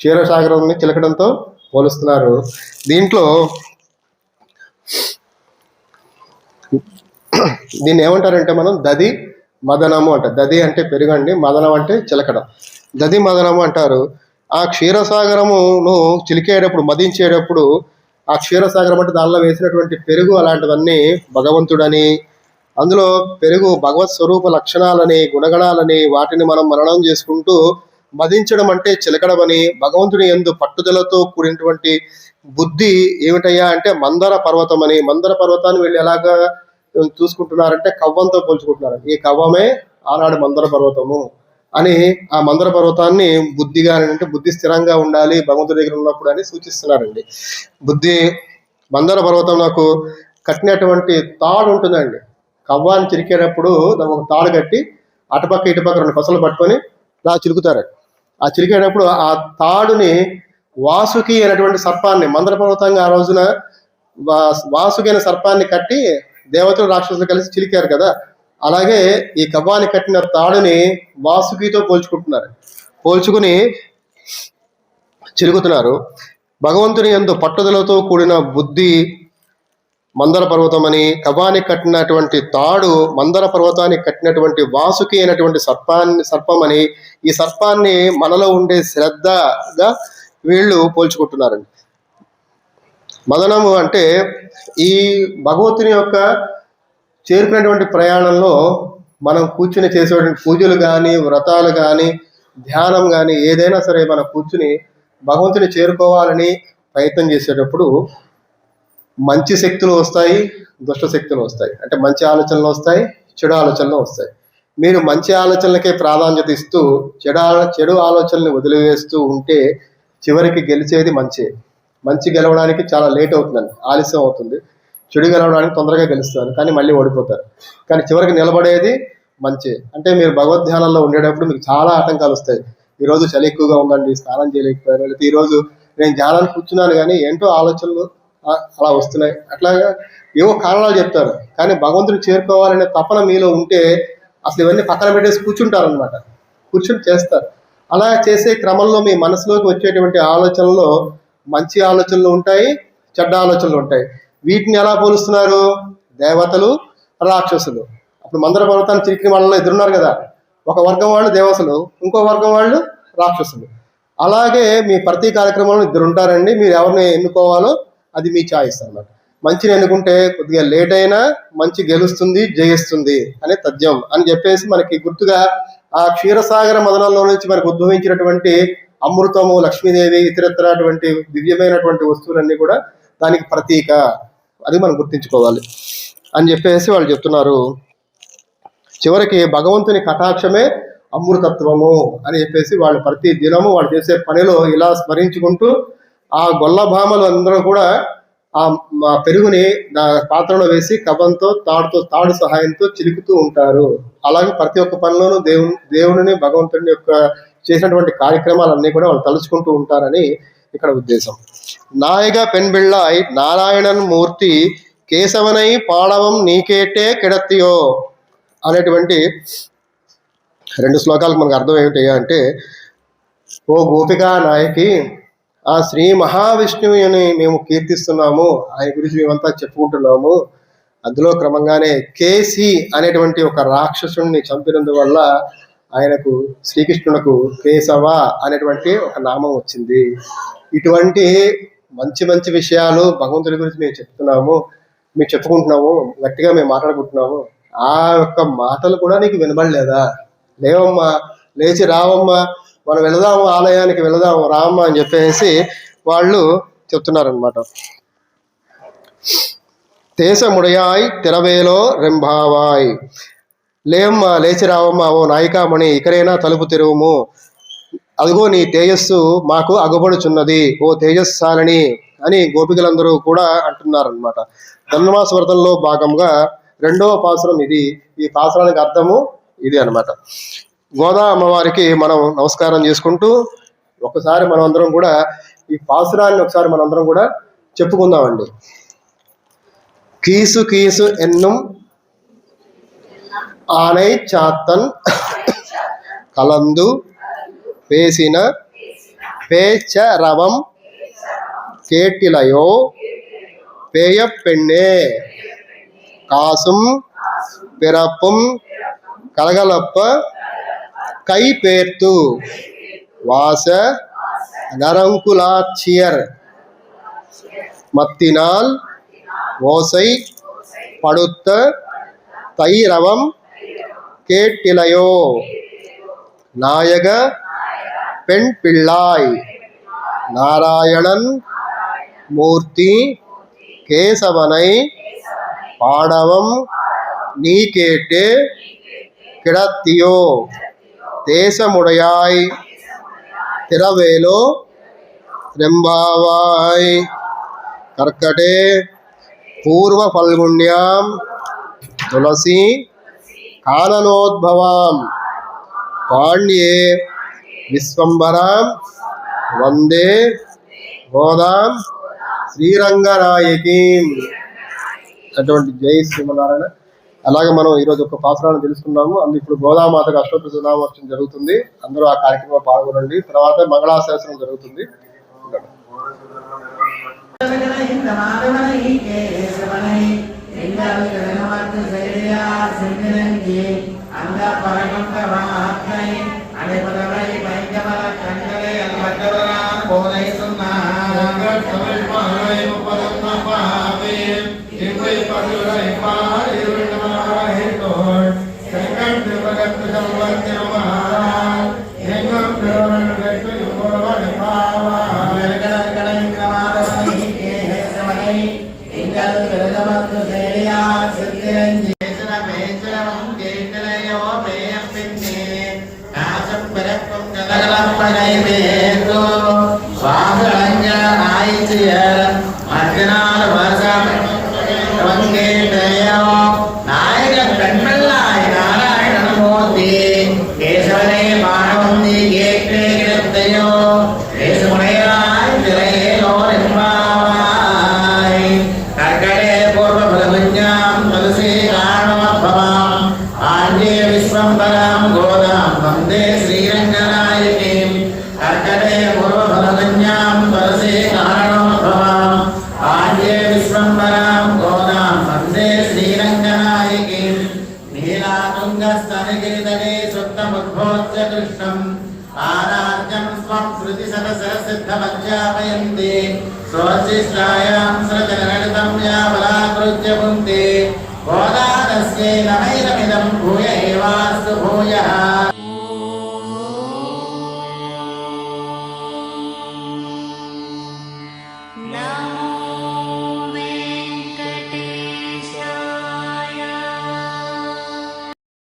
క్షీరసాగరాన్ని చిలకడంతో పోలుస్తున్నారు. దీంట్లో దీన్ని ఏమంటారంటే మనం దది మదనము అంటారు. దది అంటే పెరుగండి, మదనం అంటే చిలకడం. దది మదనము అంటారు. ఆ క్షీరసాగరమును చిలికేటప్పుడు, మదించేటప్పుడు ఆ క్షీరసాగరం అంటే దానిలో వేసినటువంటి పెరుగు అలాంటివన్నీ భగవంతుడని, అందులో పెరుగు భగవత్ స్వరూప లక్షణాలని, గుణగణాలని, వాటిని మనం మననం చేసుకుంటూ మదించడం అంటే చిలకడం అని, భగవంతుని యందు పట్టుదలతో కూడినటువంటి బుద్ధి ఏమిటయ్యా అంటే మందర పర్వతం అని. మందర పర్వతాన్ని వీళ్ళు ఎలాగా చూసుకుంటున్నారంటే కవ్వంతో పోల్చుకుంటున్నారు. ఈ కవ్వమే ఆనాడు మందర పర్వతము అని ఆ మందర పర్వతాన్ని బుద్ధిగా అంటే బుద్ధి స్థిరంగా ఉండాలి భగవంతుడి దగ్గర ఉన్నప్పుడు అని సూచిస్తున్నారండి. బుద్ధి మందర పర్వతం నాకు కట్టినటువంటి తాడు ఉంటుందండి. కవ్వాన్ని చిరికేటప్పుడు దానికి ఒక తాడు కట్టి అటుపక్క ఇటుపక్క 2 కొసలు పట్టుకొని ఇలా చిలుకుతారు. ఆ చిలికేటప్పుడు ఆ తాడుని వాసుకి అనేటువంటి సర్పాన్ని, మందర పర్వతంగా ఆ రోజున వాసుకి అనే సర్పాన్ని కట్టి దేవతలు రాక్షసులు కలిసి చిలికారు కదా, అలాగే ఈ కవ్వాన్ని కట్టిన తాడుని వాసుకితో పోల్చుకుంటున్నారు. పోల్చుకుని చిలుకుతున్నారు. భగవంతుని యందు పట్టుదలతో కూడిన బుద్ధి మందర పర్వతం అని, కవ్వానికి కట్టినటువంటి తాడు మందర పర్వతానికి కట్టినటువంటి వాసుకి అయినటువంటి సర్పం అని, ఈ సర్పాన్ని మనలో ఉండే శ్రద్ధగా వీళ్ళు పోల్చుకుంటున్నారండి. మదనము అంటే ఈ భగవంతుని యొక్క చేరుకునేటువంటి ప్రయాణంలో మనం కూర్చుని చేసేటువంటి పూజలు కానీ, వ్రతాలు కానీ, ధ్యానం కానీ ఏదైనా సరే మనం కూర్చుని భగవంతుని చేరుకోవాలని ప్రయత్నం చేసేటప్పుడు మంచి శక్తులు వస్తాయి, దుష్ట శక్తులు వస్తాయి. అంటే మంచి ఆలోచనలు వస్తాయి, చెడు ఆలోచనలు వస్తాయి. మీరు మంచి ఆలోచనలకే ప్రాధాన్యత ఇస్తూ చెడు ఆలోచనల్ని వదిలివేస్తూ ఉంటే చివరికి గెలిచేది మంచి గెలవడానికి చాలా లేట్ అవుతుందండి, ఆలస్యం అవుతుంది. చెడు గెలవడానికి తొందరగా గెలుస్తారు, కానీ మళ్ళీ ఓడిపోతారు. కానీ చివరికి నిలబడేది మంచి. అంటే మీరు భగవద్ధ్యానంలో ఉండేటప్పుడు మీకు చాలా ఆటంకాలు వస్తాయి. ఈరోజు చలి ఎక్కువగా ఉందండి, స్నానం చేయలేకపోయారు, లేకపోతే ఈరోజు నేను ధ్యానానికి కూర్చున్నాను కానీ ఏంటో ఆలోచనలు అలా వస్తున్నాయి, అట్లాగా ఏవో కారణాలు చెప్తారు. కానీ భగవంతుని చేరుకోవాలనే తపన మీలో ఉంటే అసలు ఇవన్నీ పక్కన పెట్టేసి కూర్చుంటారు అనమాట. కూర్చుని చేస్తారు. అలా చేసే క్రమంలో మీ మనసులోకి వచ్చేటువంటి ఆలోచనలో మంచి ఆలోచనలు ఉంటాయి, చెడ్డ ఆలోచనలు ఉంటాయి. వీటిని ఎలా పోలుస్తున్నారు? దేవతలు, రాక్షసులు. అప్పుడు మందర పర్వతాన్ని చిరికిన వాళ్ళలో ఎదురున్నారు కదా, ఒక వర్గం వాళ్ళు దేవతలు, ఇంకో వర్గం వాళ్ళు రాక్షసులు. అలాగే మీ ప్రతి కార్యక్రమంలో 2 ఉంటారండి. మీరు ఎవరిని ఎన్నుకోవాలో అది మీ చాయిస్ అన్నమాట. మంచిని ఎన్నుకుంటే కొద్దిగా లేట్ అయినా మంచి గెలుస్తుంది, జయిస్తుంది అనే తథ్యం అని చెప్పేసి మనకి గుర్తుగా ఆ క్షీరసాగర మదనంలో నుంచి మనకు ఉద్భవించినటువంటి అమృతము, లక్ష్మీదేవి, ఇతరత్రటువంటి దివ్యమైనటువంటి వస్తువులన్నీ కూడా దానికి ప్రతీక. అది మనం గుర్తించుకోవాలి అని చెప్పేసి వాళ్ళు చెప్తున్నారు. చివరికి భగవంతుని కటాక్షమే అమృతత్వము అని చెప్పేసి వాళ్ళు ప్రతి దినము వాళ్ళు చేసే పనిలో ఇలా స్మరించుకుంటూ ఆ గొల్లభామలు అందరూ కూడా ఆ పెరుగుని పాత్రలో వేసి కవ్వంతో తాడు సహాయంతో చిలుకుతూ ఉంటారు. అలాగే ప్రతి ఒక్క పనిలోనూ దేవుని భగవంతుని యొక్క చేసినటువంటి కార్యక్రమాలన్నీ కూడా వాళ్ళు తలుచుకుంటూ ఉంటారని ఇక్కడ ఉద్దేశం. నాయక పెన్బిళ్ళాయ్ నారాయణన్ మూర్తి కేశవనై పాడవం నీకేటే కిడత్తియో అనేటువంటి 2 శ్లోకాలకు మనకు అర్థం ఏమిటి అంటే, ఓ గోపికా నాయకి, ఆ శ్రీ మహావిష్ణువుని మేము కీర్తిస్తున్నాము, ఆయన గురించి మేమంతా చెప్పుకుంటున్నాము. అందులో క్రమంగానే కేసి అనేటువంటి ఒక రాక్షసుడిని చంపినందువల్ల ఆయనకు శ్రీకృష్ణునకు కేశవ అనేటువంటి ఒక నామం వచ్చింది. ఇటువంటి మంచి విషయాలు భగవంతుడి గురించి మేము చెప్పుకుంటున్నాము, గట్టిగా మేము మాట్లాడుకుంటున్నాము. ఆ యొక్క మాటలు కూడా నీకు వినబడలేదా? లేవమ్మా, లేచి రావమ్మా, మనం వెళదాము, ఆలయానికి వెళదాము, రామ్మా అని చెప్పేసి వాళ్ళు చెప్తున్నారనమాట. తేసముడయాయ్ తిరవేలో రెంభావాయ్, లేవమ్మా, లేచి రావమ్మా, ఓ నాయికామణి, ఇకరైనా తలుపు తెరువుము, అదిగో నీ తేజస్సు మాకు అగుపడుచున్నది, ఓ తేజస్సాలని అని గోపికలందరూ కూడా అంటున్నారనమాట. ధనుర్మాస వ్రతంలో భాగంగా 2వ పాసురం ఇది. ఈ పాసురానికి అర్థము ఇది అనమాట. గోదా అమ్మవారికి మనం నమస్కారం చేసుకుంటూ ఒకసారి మనం అందరం కూడా ఈ పాసురాన్ని ఒకసారి మనందరం కూడా చెప్పుకుందామండి. కీసు కీసు ఎన్నుం ఆనై చాత్తన్ కలందు వేసిన பேச்சரவம் கேட்டிலையோ பேயப்பெண்ணே காசும் பிறப்பும் கலகலப்ப கைபேர்த்து வாச நரங்குலாட்சியர் மத்தினால் ஓசை படுத்த தைரவம் கேட்டிலையோ நாயக பெண் பிள்ளாய் நாராயணன் மூர்த்தி கேசவனை பாடவம் நீ கேட்டு கிடத்தியோ தேசமுடையாய் திரவேலோ ரெம்பாவாய். கர்க்கடே பூர்வ பல்குண்யாம் துளசி கானனோத்பவாம் பாண்யே విశ్వంబరాం వందే గోదాం శ్రీరంగనాయకీం. అటువంటి జై శ్రీమన్నారాయణ. అలాగే మనం ఈరోజు ఒక పాత్రాన్ని తెలుసుకున్నాము. అందుకు ఇప్పుడు గోదామాతకు అష్టోత్తర శతనామార్చన జరుగుతుంది. అందరూ ఆ కార్యక్రమంలో పాల్గొనండి. తర్వాత మంగళాశాసనం జరుగుతుంది. स्वचिष्टायां सृजनगणितं या बलाकृत्य पुन्ते गोदानस्यै नमैर